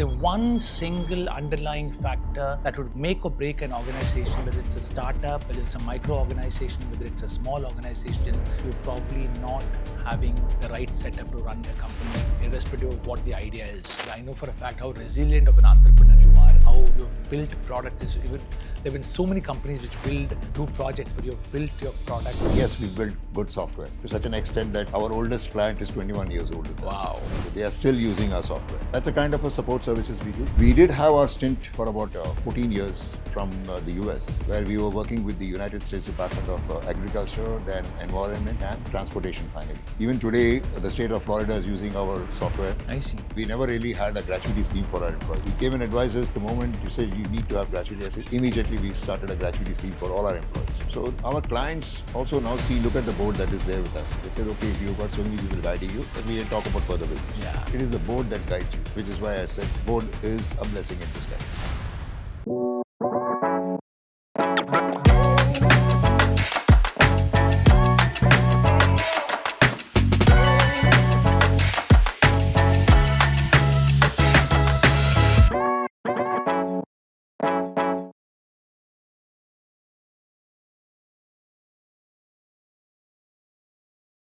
the one single underlying factor that would make or break an organization, whether it's a startup, whether it's a micro organization, whether it's a small organization, you're probably not having the right setup to run the company, irrespective of what the idea is. I know for a fact how resilient of an entrepreneur you are, how you've built products. There have been so many companies which do projects, but you've built your product. Yes, we built good software to such an extent that our oldest client is 21 years old with us. Wow. So they are still using our software. That's a kind of a support services we do. We did have our stint for about 14 years from the US, where we were working with the United States Department of Agriculture, then Environment and Transportation finally. Even today, the state of Florida is using our software. I see. We never really had a gratuity scheme for our employees. We came and advised us the moment you said you need to have gratuity. I said, immediately we started a gratuity scheme for all our employees. So our clients also now look at the board that is there with us. They said, okay, if you've got so many people guiding you, let me talk about further business. Yeah. It is the board that guides you, which is why I said board is a blessing in disguise.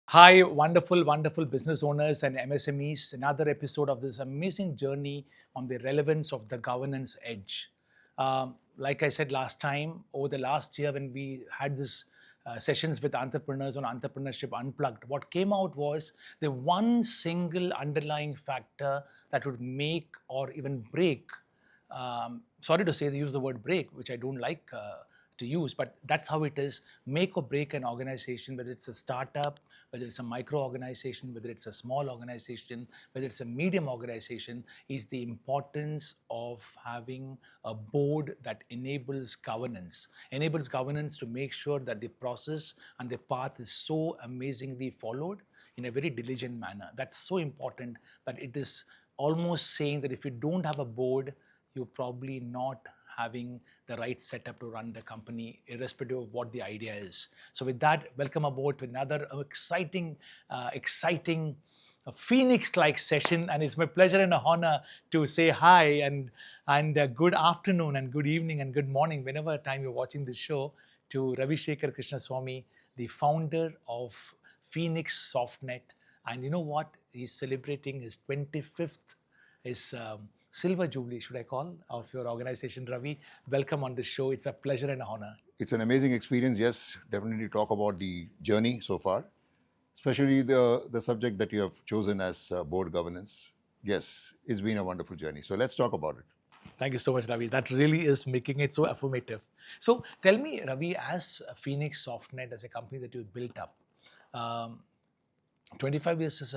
Hi, wonderful, wonderful business owners and MSMEs. Another episode of this amazing journey on the relevance of the governance edge. Like I said last time, over the last year when we had this sessions with entrepreneurs on Entrepreneurship Unplugged, what came out was the one single underlying factor that would make or even break, sorry to say they use the word break, which I don't like to use, but that's how it is, make or break an organization, whether it's a startup, whether it's a micro organization, whether it's a small organization, whether it's a medium organization, is the importance of having a board that enables governance to make sure that the process and the path is so amazingly followed in a very diligent manner. That's so important that it is almost saying that if you don't have a board, you're probably not having the right setup to run the company, irrespective of what the idea is. So with that, welcome aboard to another exciting Phoenix-like session. And it's my pleasure and honor to say hi and good afternoon and good evening and good morning, whenever time you're watching this show, to Ravi Shekhar Krishnaswamy, the founder of Phoenix SoftNet. And you know what? He's celebrating his 25th, silver jubilee, should I call, of your organization. Ravi, welcome on the show. It's a pleasure and honor. It's an amazing experience. Yes, definitely talk about the journey so far, especially the subject that you have chosen as board governance. Yes, it's been a wonderful journey. So let's talk about it. Thank you so much, Ravi. That really is making it so affirmative. So tell me, Ravi, as Phoenix SoftNet, as a company that you built up, 25 years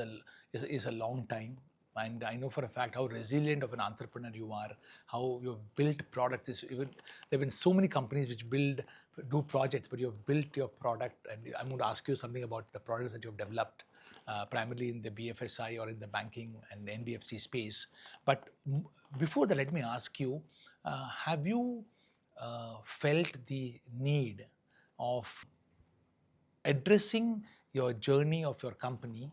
is a long time. And I know for a fact how resilient of an entrepreneur you are, how you've built products. There have been so many companies which do projects, but you've built your product. And I'm going to ask you something about the products that you've developed, primarily in the BFSI or in the banking and NBFC space. But before that, let me ask you, have you felt the need of addressing your journey of your company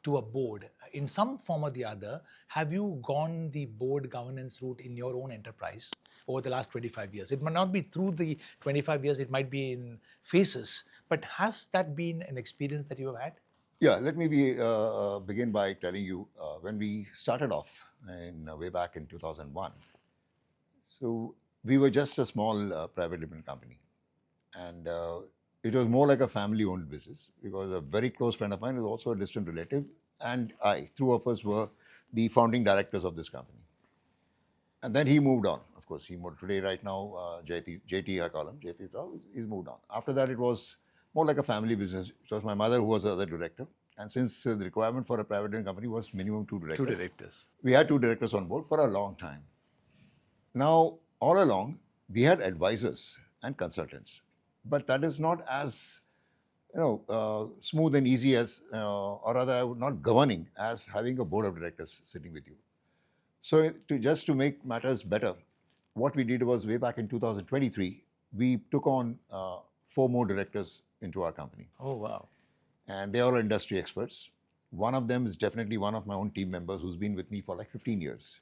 to a board in some form or the other? Have you gone the board governance route in your own enterprise over the last 25 years? It might not be through the 25 years, it might be in phases, but has that been an experience that you have had? Yeah, let me begin by telling you, when we started off way back in 2001, so we were just a small private limited company. And it was more like a family-owned business because a very close friend of mine was also a distant relative, and two of us were the founding directors of this company. And then he moved on. Of course, he moved today, right now, JT, I call him, JT, he's moved on. After that, it was more like a family business. It was my mother who was the other director. And since the requirement for a private limited company was minimum two directors. We had two directors on board for a long time. Now, all along, we had advisors and consultants. But that is not as smooth and easy as, or rather, not governing as having a board of directors sitting with you. So just to make matters better, what we did was way back in 2023, we took on 4 more directors into our company. Oh, wow. And they are all industry experts. One of them is definitely one of my own team members who's been with me for like 15 years.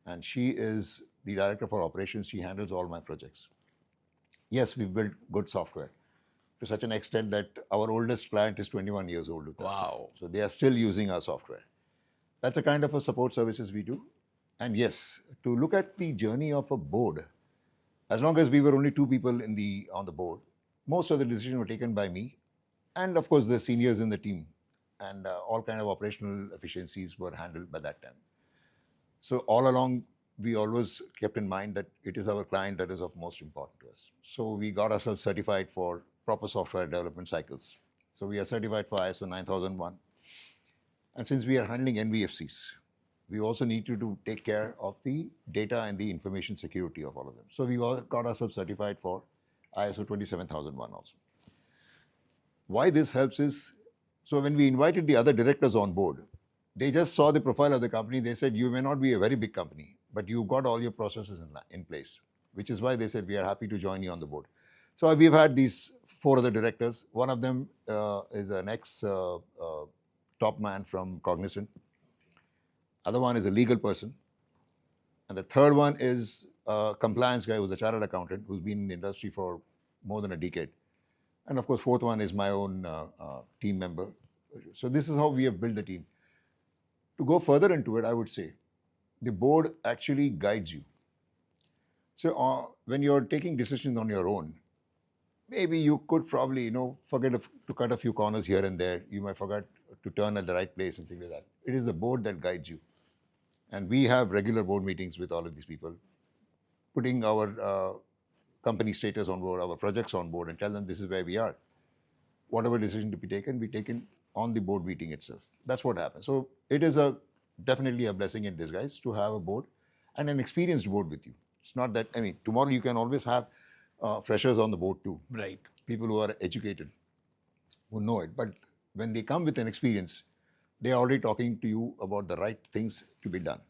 and she is the director for operations. She handles all my projects. Yes, we've built good software to such an extent that our oldest client is 21 years old with us. Wow. So they are still using our software. That's a kind of a support services we do. And yes, to look at the journey of a board, as long as we were only two people on the board, most of the decisions were taken by me, and of course the seniors in the team, and all kind of operational efficiencies were handled by that time. So all along, we always kept in mind that it is our client that is of most importance to us. So we got ourselves certified for proper software development cycles. So we are certified for ISO 9001. And since we are handling NBFCs, we also need to take care of the data and the information security of all of them. So we all got ourselves certified for ISO 27001 also. Why this helps is, so when we invited the other directors on board, they just saw the profile of the company. They said, you may not be a very big company, but you've got all your processes in place, which is why they said, we are happy to join you on the board. So we've had these 4 other directors. One of them is an ex-top man from Cognizant. Other one is a legal person. And the third one is a compliance guy who's a chartered accountant who's been in the industry for more than a decade. And of course, fourth one is my own team member. So this is how we have built the team. To go further into it, I would say, the board actually guides you. So when you're taking decisions on your own, maybe you could probably, forget to cut a few corners here and there. You might forget to turn at the right place and things like that. It is the board that guides you. And we have regular board meetings with all of these people, putting our company status on board, our projects on board, and tell them this is where we are. Whatever decision to be taken on the board meeting itself. That's what happens. So it is definitely a blessing in disguise to have a board and an experienced board with you. It's not that, tomorrow you can always have freshers on the board too. Right. People who are educated, who know it. But when they come with an experience, they are already talking to you about the right things to be done,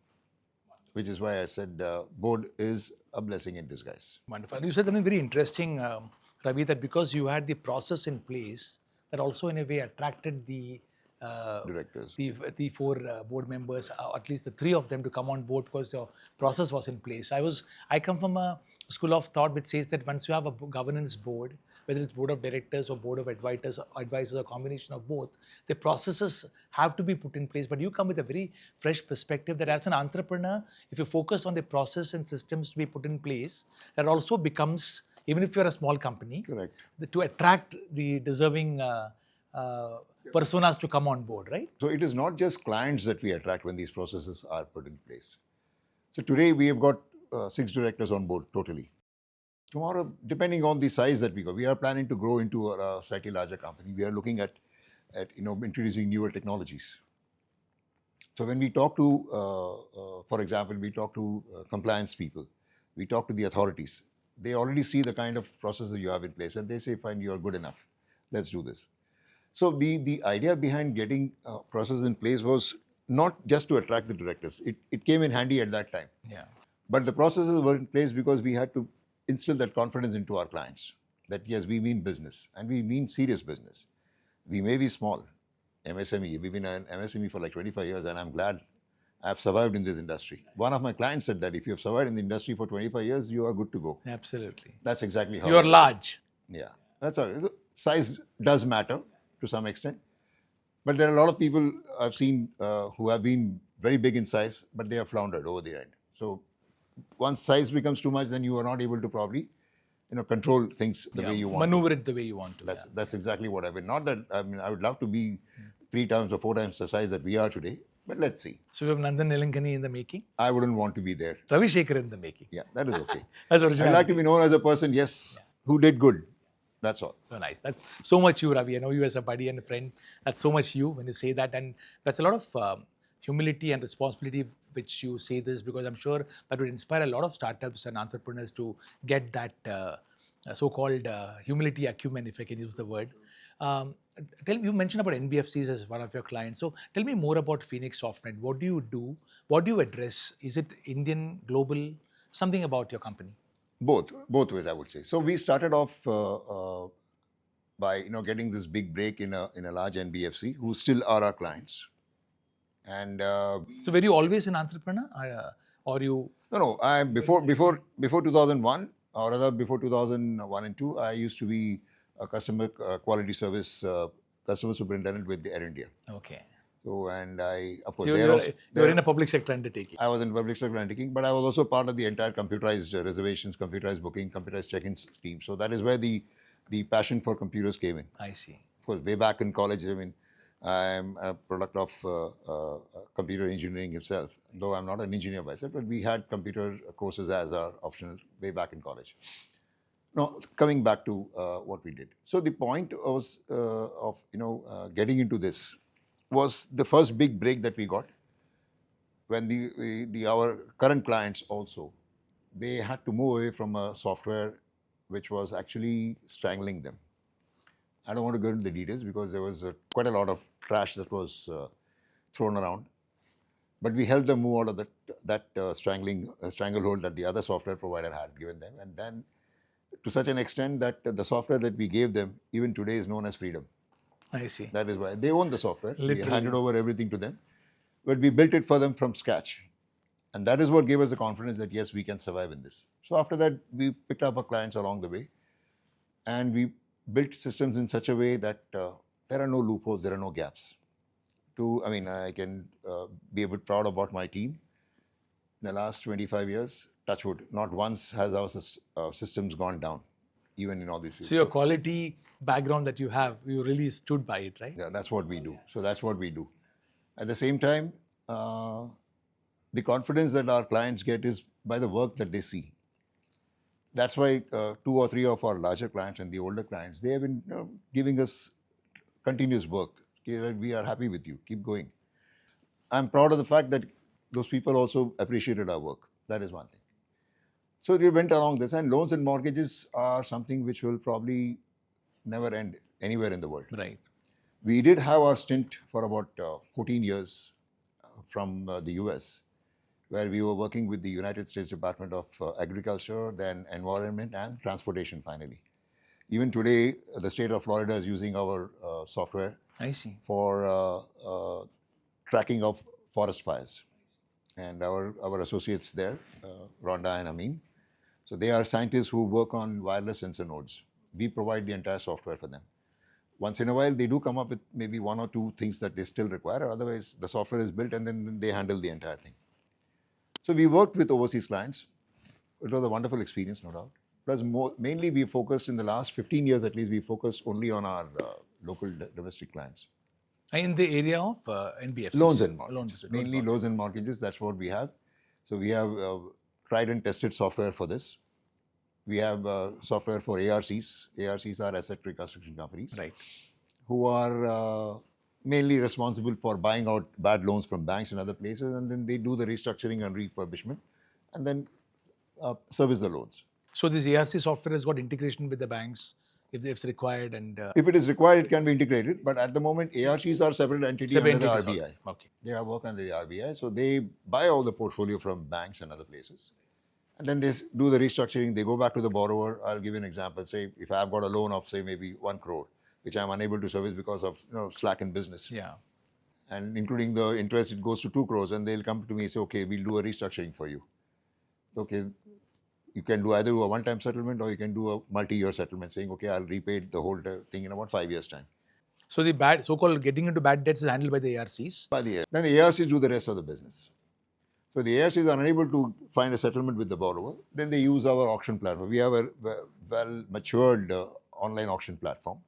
which is why I said board is a blessing in disguise. Wonderful. You said something very interesting, Ravi, that because you had the process in place, that also in a way attracted the directors, the 4 board members, at least the 3 of them, to come on board because the process was in place. I come from a school of thought which says that once you have a governance board, whether it's board of directors or board of advisors or combination of both, the processes have to be put in place. But you come with a very fresh perspective that as an entrepreneur, if you focus on the process and systems to be put in place, that also becomes, even if you're a small company, correct, to attract the deserving personas to come on board, right? So it is not just clients that we attract when these processes are put in place. So today we have got 6 directors on board totally. Tomorrow, depending on the size that we go, we are planning to grow into a slightly larger company. We are looking at introducing newer technologies. So when we talk to, for example, we talk to compliance people, we talk to the authorities. They already see the kind of processes you have in place, and they say, fine, you are good enough. Let's do this. So the idea behind getting processes in place was not just to attract the directors. It came in handy at that time. Yeah. But the processes were in place because we had to instill that confidence into our clients that yes, we mean business and we mean serious business. We may be small, MSME. We've been an MSME for like 25 years, and I'm glad I've survived in this industry. One of my clients said that if you have survived in the industry for 25 years, you are good to go. Absolutely. That's exactly how you're large. Yeah, that's how. Size does matter to some extent, but there are a lot of people I've seen who have been very big in size, but they have floundered over the end. So once size becomes too much, then you are not able to probably, control things the way you want. Maneuver it the way you want to. That's exactly what I mean. Not that I would love to be 3 times or 4 times the size that we are today, but let's see. So we have Nandan Nilangani in the making. I wouldn't want to be there. Ravishekar in the making. Yeah, that is okay. That's original. I'd like to be known as a person, who did good. That's all. So nice. That's so much you, Ravi. I know you as a buddy and a friend. That's so much you when you say that, and that's a lot of humility and responsibility which you say this, because I'm sure that would inspire a lot of startups and entrepreneurs to get that so-called humility acumen, if I can use the word. Tell me, you mentioned about NBFCs as one of your clients. So tell me more about Phoenix SoftNet. What do you do? What do you address? Is it Indian, global? Something about your company? Both ways, I would say. So we started off by getting this big break in a large NBFC who still are our clients. And so were you always an entrepreneur? Or, or you? No. I before 2001, or rather before 2001 and 2, I used to be a customer quality service customer superintendent with the Air India. Okay. So, and I, of course, So there also you're in a public sector undertaking. I was in public sector undertaking, but I was also part of the entire computerized reservations, computerized booking, computerized check-in team. So that is where the passion for computers came in. I see. Of course, way back in college, I mean, I'm a product of computer engineering itself, though I'm not an engineer myself, but we had computer courses as our optional way back in college. Now, coming back to what we did. So the point was of getting into this was the first big break that we got when our current clients also, they had to move away from a software which was actually strangling them. I don't want to go into the details because there was quite a lot of trash that was thrown around, but we helped them move out of that stranglehold that the other software provider had given them, and then to such an extent that the software that we gave them even today is known as freedom. I see. That is why they own the software. Literally. We handed over everything to them, but we built it for them from scratch. And that is what gave us the confidence that yes, we can survive in this. So after that, we picked up our clients along the way, and we built systems in such a way that there are no loopholes, there are no gaps. I can be a bit proud about my team. In the last 25 years, touch wood, not once has our systems gone down, even in all these years. So your quality background that you have, you really stood by it, right? Yeah, that's what we do. So that's what we do. At the same time, the confidence that our clients get is by the work that they see. That's why 2 or 3 of our larger clients and the older clients, they have been giving us continuous work. Okay, we are happy with you. Keep going. I'm proud of the fact that those people also appreciated our work. That is one thing. So we went along this, and loans and mortgages are something which will probably never end anywhere in the world. Right. We did have our stint for about 14 years from the US, where we were working with the United States Department of Agriculture, then Environment and Transportation finally. Even today, the state of Florida is using our software I see. for tracking of forest fires. And our associates there, Rhonda and Amin, so they are scientists who work on wireless sensor nodes. We provide the entire software for them. Once in a while, they do come up with maybe 1 or 2 things that they still require. Otherwise, the software is built and then they handle the entire thing. So we worked with overseas clients. It was a wonderful experience, no doubt. Plus, mainly we focused in the last 15 years at least, we focused only on our local domestic clients. In the area of NBFCs? Loans and mortgages. Mainly loans and mortgages, that's what we have. So we have tried and tested software for this. We have software for ARCs. ARCs are asset reconstruction companies. Right. Who are mainly responsible for buying out bad loans from banks and other places, and then they do the restructuring and refurbishment, and then service the loans. So this ARC software has got integration with the banks if it's required, and if it is required, it can be integrated. But at the moment, ARCs are separate entity under the RBI. Okay. They are work under the RBI, so they buy all the portfolio from banks and other places, and then they do the restructuring. They go back to the borrower. I'll give you an example. Say if I've got a loan of say maybe 1 crore, which I'm unable to service because of slack in business. Yeah. And including the interest, it goes to 2 crores, and they'll come to me and say, okay, we'll do a restructuring for you. Okay, you can do either a one-time settlement or you can do a multi-year settlement, saying, okay, I'll repay the whole thing in about 5 years' time. So the so-called getting into bad debts is handled by the ARCs? Then the ARCs do the rest of the business. So the ARCs are unable to find a settlement with the borrower. Then they use our auction platform. We have a well-matured online auction platform,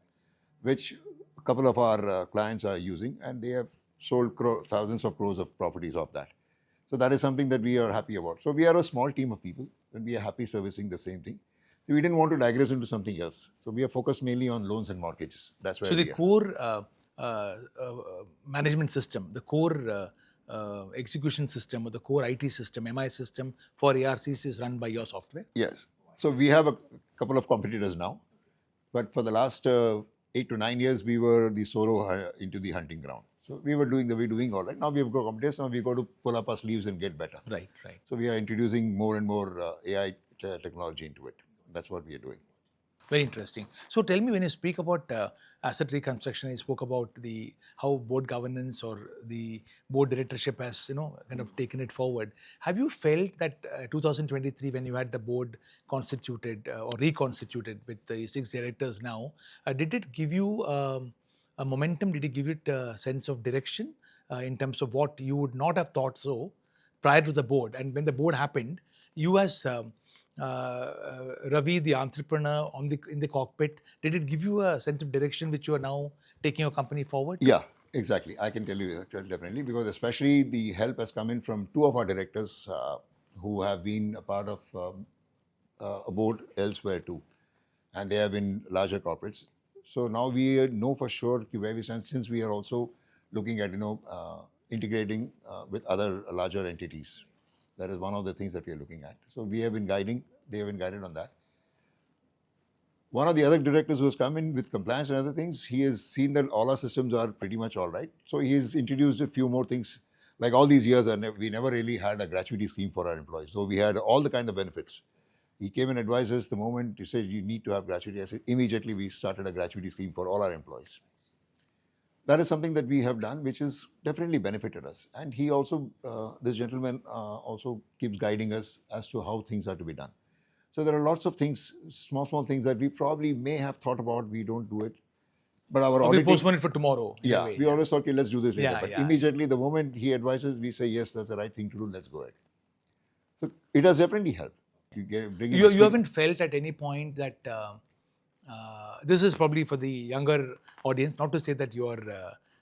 which a couple of our clients are using, and they have sold thousands of crores of properties of that. So that is something that we are happy about. So we are a small team of people, and we are happy servicing the same thing. So we didn't want to digress into something else. So we are focused mainly on loans and mortgages. That's where so the core management system, the core execution system, or the core IT system, MI system for ARCs is run by your software? Yes. So we have a couple of competitors now, but for the last 8 to 9 years, we were the solo into the hunting ground. So we're doing all right. Now we have got competitors. Now we've got to pull up our sleeves and get better. Right. So we are introducing more and more AI technology into it. That's what we are doing. Very interesting. So tell me, when you speak about asset reconstruction, you spoke about the how board governance or the board directorship has kind of taken it forward. Have you felt that 2023, when you had the board constituted or reconstituted with the 6 directors now, did it give you a momentum? Did it give it a sense of direction in terms of what you would not have thought so prior to the board? And when the board happened, you as Ravi, the entrepreneur in the cockpit, did it give you a sense of direction which you are now taking your company forward? Yeah, exactly. I can tell you that definitely, because especially the help has come in from two of our directors who have been a part of a board elsewhere too, and they have been larger corporates. So now we know for sure where we stand, since we are also looking at integrating with other larger entities. That is one of the things that we are looking at. So we have been guiding, they have been guided on that. One of the other directors who has come in with compliance and other things, he has seen that all our systems are pretty much all right. So he has introduced a few more things. Like all these years, we never really had a gratuity scheme for our employees. So we had all the kind of benefits. He came and advised us the moment he said you need to have gratuity. I said immediately we started a gratuity scheme for all our employees. That is something that we have done, which has definitely benefited us. And he also, this gentleman also keeps guiding us as to how things are to be done. So there are lots of things, small things that we probably may have thought about, we don't do it. But our auditing... We postpone it for tomorrow. Yeah, we always thought, okay, let's do this later. Yeah, but yeah. Immediately, the moment he advises, we say, yes, that's the right thing to do, let's go ahead. So it has definitely helped. You haven't felt at any point that... this is probably for the younger audience, not to say that you're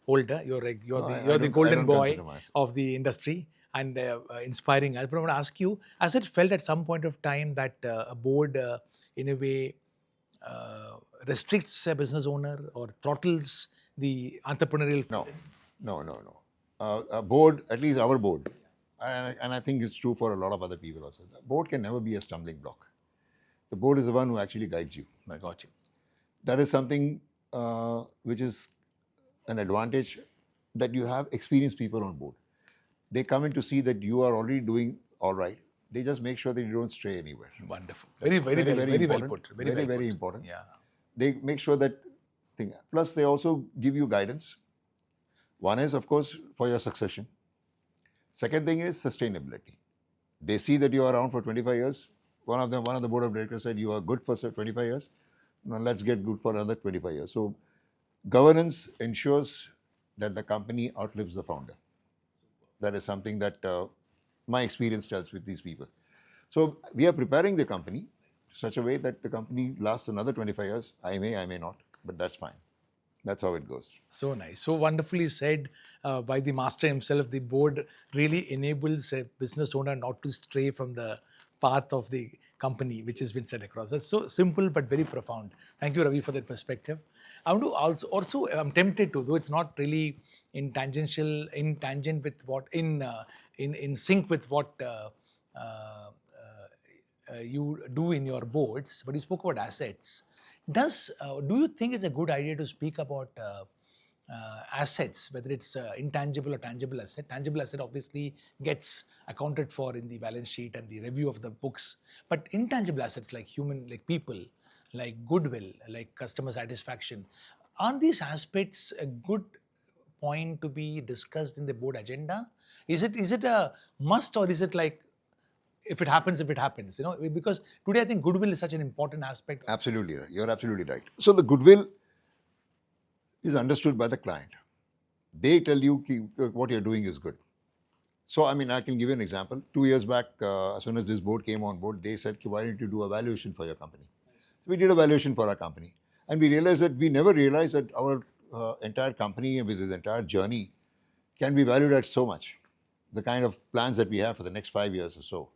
older, you're the golden boy of the industry and inspiring us. But I want to ask you, has it felt at some point of time that a board in a way restricts a business owner or throttles the entrepreneurial freedom? No. A board, at least our board, and I think it's true for a lot of other people also, the board can never be a stumbling block. The board is the one who actually guides you. I got you. That is something which is an advantage, that you have experienced people on board. They come in to see that you are already doing all right. They just make sure that you don't stray anywhere. Wonderful. Very well put. Very important. Yeah. They make sure that thing. Plus, they also give you guidance. One is, of course, for your succession. Second thing is sustainability. They see that you are around for 25 years. One of the board of directors said, you are good for 25 years. Now let's get good for another 25 years. So governance ensures that the company outlives the founder. That is something that my experience tells with these people. So we are preparing the company in such a way that the company lasts another 25 years. I may not, but that's fine. That's how it goes. So nice. So wonderfully said by the master himself. The board really enables a business owner not to stray from the path of the company which has been set across. That's so simple but very profound. Thank you, Ravi, for that perspective. I want to also I'm tempted to, though it's not really in tangent with what in sync with what you do in your boards, but you spoke about assets. Do you think it's a good idea to speak about assets, whether it's intangible or tangible asset? Tangible asset obviously gets accounted for in the balance sheet and the review of the books, but intangible assets like people, like goodwill, like customer satisfaction, aren't these aspects a good point to be discussed in the board agenda? Is it a must, or is it like, if it happens, because today I think goodwill is such an important aspect. Absolutely right. You're absolutely right. So the goodwill is understood by the client. They tell you what you're doing is good. So, I can give you an example. 2 years back, as soon as this board came on board, they said, why don't you do a valuation for your company? So we did a valuation for our company. And we realized that we never realized that our entire company with its entire journey can be valued at so much. The kind of plans that we have for the next 5 years or so.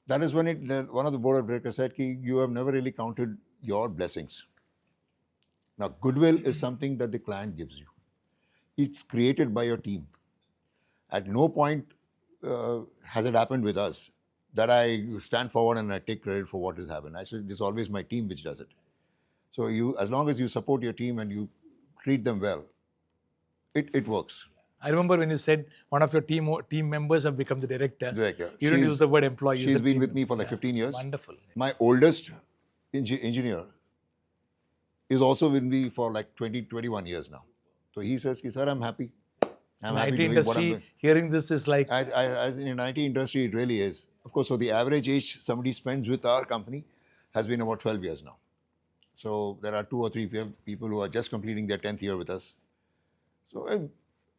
That is when one of the board of directors said, you have never really counted your blessings. Now, goodwill is something that the client gives you. It's created by your team. At no point has it happened with us that I stand forward and I take credit for what has happened. I said, it's always my team which does it. So as long as you support your team and you treat them well, it works. I remember when you said one of your team members have become the director. Director. You don't use the word employee. She's been with me for like 15 years. Wonderful. My oldest engineer is also with me for like 20, 21 years now. So he says, sir, I'm happy. I'm In happy IT doing what I'm industry, doing. hearing this is like, As in IT industry, it really is. Of course, so the average age somebody spends with our company has been about 12 years now. So there are 2 or 3 people who are just completing their 10th year with us. So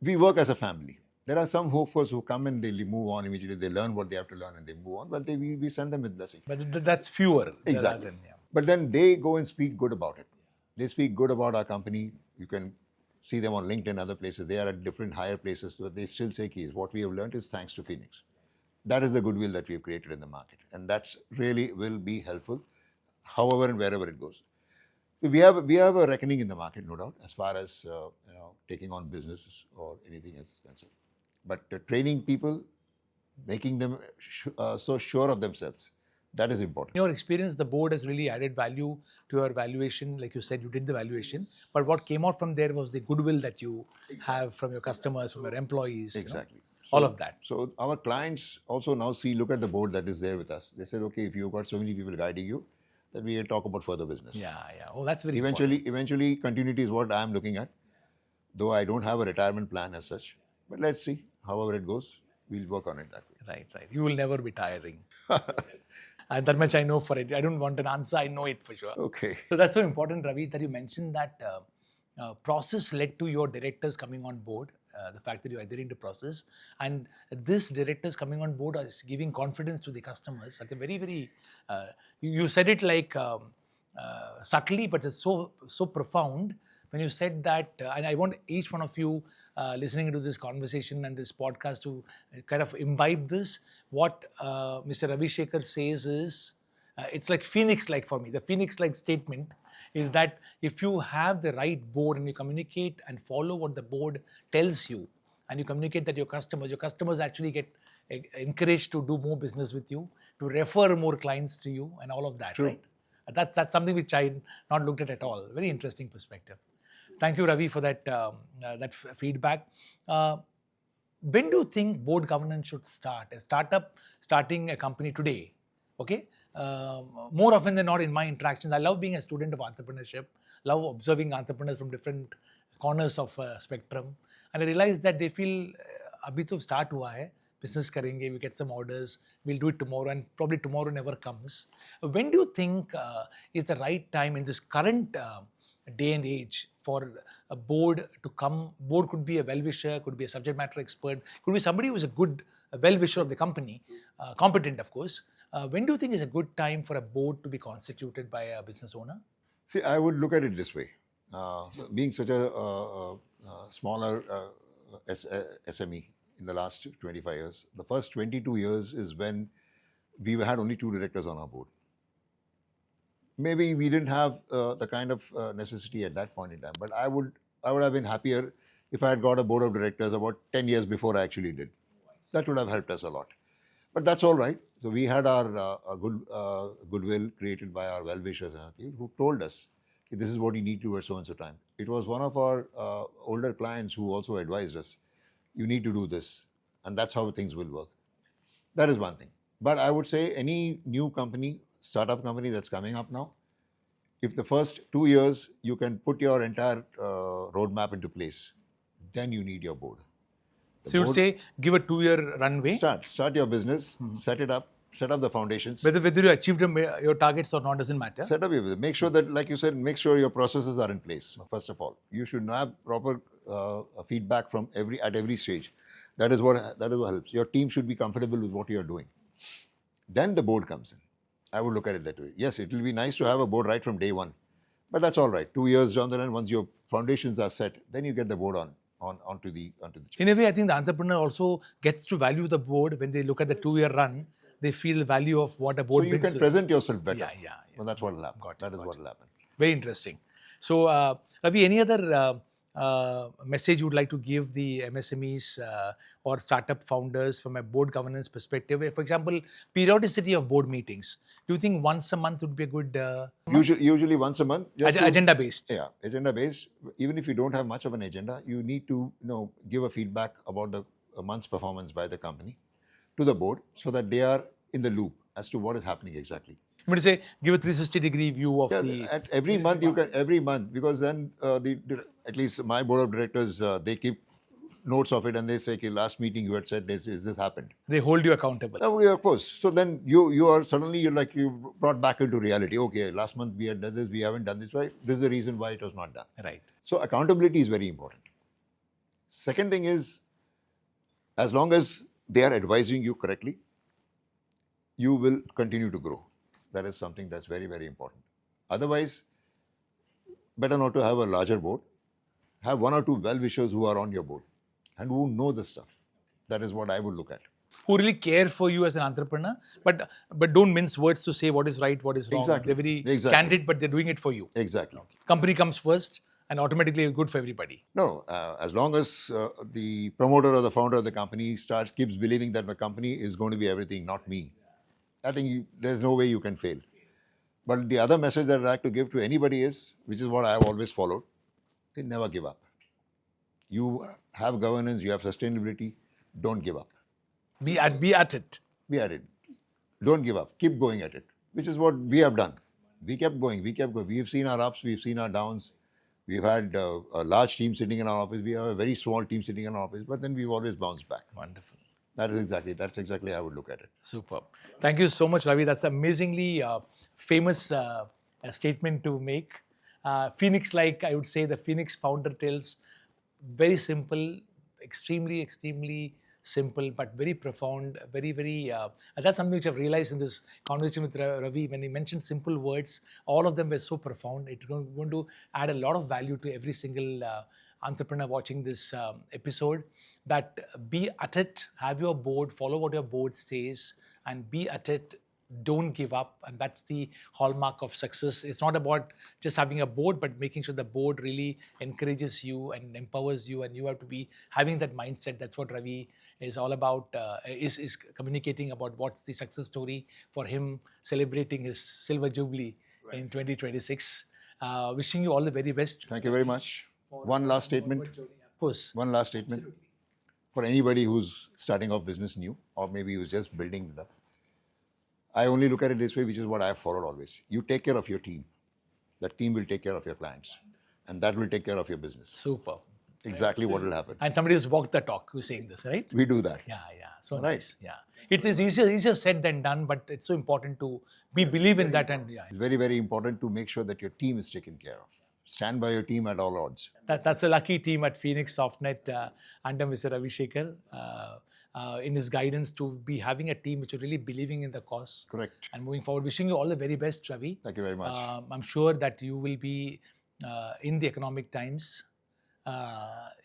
we work as a family. There are some hopers who come and they move on immediately. They learn what they have to learn and they move on. But we send them with blessing. but that's fewer. Exactly. Than, yeah. But then they go and speak good about it. They speak good about our company. You can see them on LinkedIn, other places. They are at different higher places, but they still say, keys. What we have learned is thanks to Phoenix. That is the goodwill that we have created in the market. And that's really will be helpful, however and wherever it goes. We have a reckoning in the market, no doubt, as far as taking on businesses or anything else is concerned. But training people, making them so sure of themselves, that is important. In your experience, the board has really added value to your valuation. Like you said, you did the valuation, but what came out from there was the goodwill that you have from your customers, from your employees. Exactly. All of that. So our clients also now look at the board that is there with us. They said, okay, if you've got so many people guiding you, then we can talk about further business. Yeah. Oh, that's very Eventually, continuity is what I'm looking at, though I don't have a retirement plan as such. But let's see, however it goes, we'll work on it that way. Right. You will never be tiring. And that much I know for it. I don't want an answer. I know it for sure. Okay. So that's so important, Ravi, that you mentioned that process led to your directors coming on board. The fact that you are adhering to process, and this directors coming on board is giving confidence to the customers. That's a very, very. You said it like subtly, but it's so profound when you said that. And I want each one of you listening to this conversation and this podcast to kind of imbibe this. What Mr. Ravishekar says is, it's like Phoenix-like for me. The Phoenix-like statement is that if you have the right board and you communicate and follow what the board tells you, and you communicate that your customers actually get encouraged to do more business with you, to refer more clients to you, and all of that. True. Right? That's something which I not looked at all. Very interesting perspective. Thank you, Ravi, for that feedback. When do you think board governance should start? A startup starting a company today, okay? More often than not in my interactions, I love being a student of entrepreneurship, love observing entrepreneurs from different corners of spectrum. And I realized that they feel, abhi to start hua hai, business karenge, we get some orders, we'll do it tomorrow, and probably tomorrow never comes. When do you think is the right time in this current day and age for a board to come? Board could be a well-wisher, could be a subject matter expert, could be somebody who is a good well-wisher of the company, competent of course. When do you think is a good time for a board to be constituted by a business owner? See, I would look at it this way. Being such a smaller SME in the last 25 years, the first 22 years is when we had only 2 directors on our board. Maybe we didn't have the kind of necessity at that point in time, but I would have been happier if I had got a board of directors about 10 years before I actually did. That would have helped us a lot. But that's all right. So we had our goodwill created by our well-wishers and people who told us, this is what you need to do at so-and-so time. It was one of our older clients who also advised us, you need to do this. And that's how things will work. That is one thing. But I would say any new company, startup company that's coming up now, if the first 2 years you can put your entire roadmap into place, then you need your board. So you would say give a 2-year runway. Start your business, set up the foundations. Whether you achieved your targets or not doesn't matter. Set up your business. Make sure that, like you said, make sure your processes are in place. First of all, you should have proper feedback from at every stage. That is what helps. Your team should be comfortable with what you are doing. Then the board comes in. I would look at it that way. Yes, it will be nice to have a board right from day one, but that's all right. 2 years down the line, once your foundations are set, then you get the board onto the chain. In a way, I think the entrepreneur also gets to value the board when they look at the 2-year run. They feel the value of what a board brings. So you can present yourself better. Yeah. Well, that's what will happen. That is what will happen. Very interesting. So, Ravi, any other message you would like to give the MSMEs or startup founders from a board governance perspective? For example, periodicity of board meetings. Do you think once a month would be a good? Usually once a month. Agenda based. Yeah, agenda based. Even if you don't have much of an agenda, you need to give a feedback about the month's performance by the company to the board, so that they are in the loop as to what is happening exactly. You mean to say, give a 360-degree view of Yeah, the... at every month you can, every month, because then at least my board of directors, they keep notes of it and they say, okay, last meeting you had said this happened. They hold you accountable. Of course. So then you are suddenly you brought back into reality. Okay, last month we had done this, we haven't done this. Why? This is the reason why it was not done. Right. So accountability is very important. Second thing is, as long as they are advising you correctly, you will continue to grow. That is something that's very, very important. Otherwise, better not to have a larger board. Have one or two well-wishers who are on your board and who know the stuff. That is what I would look at. Who really care for you as an entrepreneur, but don't mince words to say what is right, what is wrong. Exactly. They're very Exactly. candid, but they're doing it for you. Exactly. Company comes first and automatically good for everybody. No, as long as the promoter or the founder of the company keeps believing that the company is going to be everything, not me, I think there's no way you can fail. But the other message that I'd like to give to anybody is, which is what I've always followed, they never give up. You have governance, you have sustainability, don't give up. Be at it. Be at it. Don't give up. Keep going at it, which is what we have done. We kept going. We've seen our ups, we've seen our downs. We've had a large team sitting in our office. We have a very small team sitting in our office, but then we've always bounced back. Wonderful. That's exactly how I would look at it. Superb. Thank you so much, Ravi. That's an amazingly famous statement to make. Phoenix, like I would say, the Phoenix founder tells very simple, extremely simple, but very profound, very, that's something which I've realized in this conversation with Ravi. When he mentioned simple words, all of them were so profound. It's going to add a lot of value to every single entrepreneur watching this episode. That be at it, have your board, follow what your board says, and be at it. Don't give up, and that's the hallmark of success. It's not about just having a board, but making sure the board really encourages you and empowers you, and you have to be having that mindset. That's what Ravi is all about, is communicating about what's the success story for him, celebrating his silver jubilee in 2026. Wishing you all the very best. Thank you very much. One last statement. Of course. One last statement. For anybody who's starting off business new, or maybe who's just building it up, I only look at it this way, which is what I've followed always. You take care of your team. That team will take care of your clients. And that will take care of your business. Super. Exactly what will happen. And somebody has walked the talk who's saying this, right? We do that. Yeah. So nice. Yeah. It is easier said than done, but it's so important to believe in that. And yeah. It's very, very important to make sure that your team is taken care of. Stand by your team at all odds. That's a lucky team at Phoenix SoftNet under Mr. Ravishekar. In his guidance to be having a team which are really believing in the cause. Correct. And moving forward, wishing you all the very best, Ravi. Thank you very much. I'm sure that you will be in the Economic Times.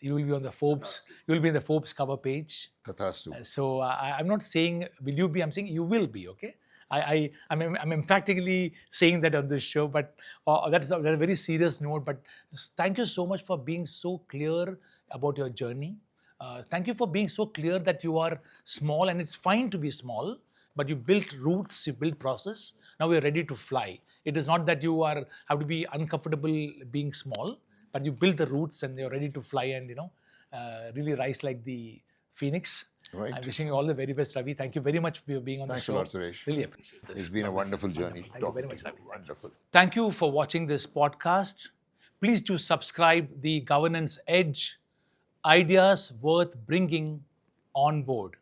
You will be on the Forbes. You will be in the Forbes cover page. Tathastu. So I'm not saying will you be. I'm saying you will be. Okay. I'm emphatically saying that on this show, but that's a very serious note. But thank you so much for being so clear about your journey. Thank you for being so clear that you are small, and it's fine to be small, but you built roots, you built process. Now you're ready to fly. It is not that you have to be uncomfortable being small, but you built the roots and you're ready to fly and really rise like the phoenix. Right. I'm wishing you all the very best, Ravi. Thank you very much for being on the show. Thanks a lot, Suresh. Really appreciate this. It's been a wonderful journey. Thank you very much, Ravi. Wonderful. Thank you for watching this podcast. Please do subscribe The Governance Edge. Ideas worth bringing on board.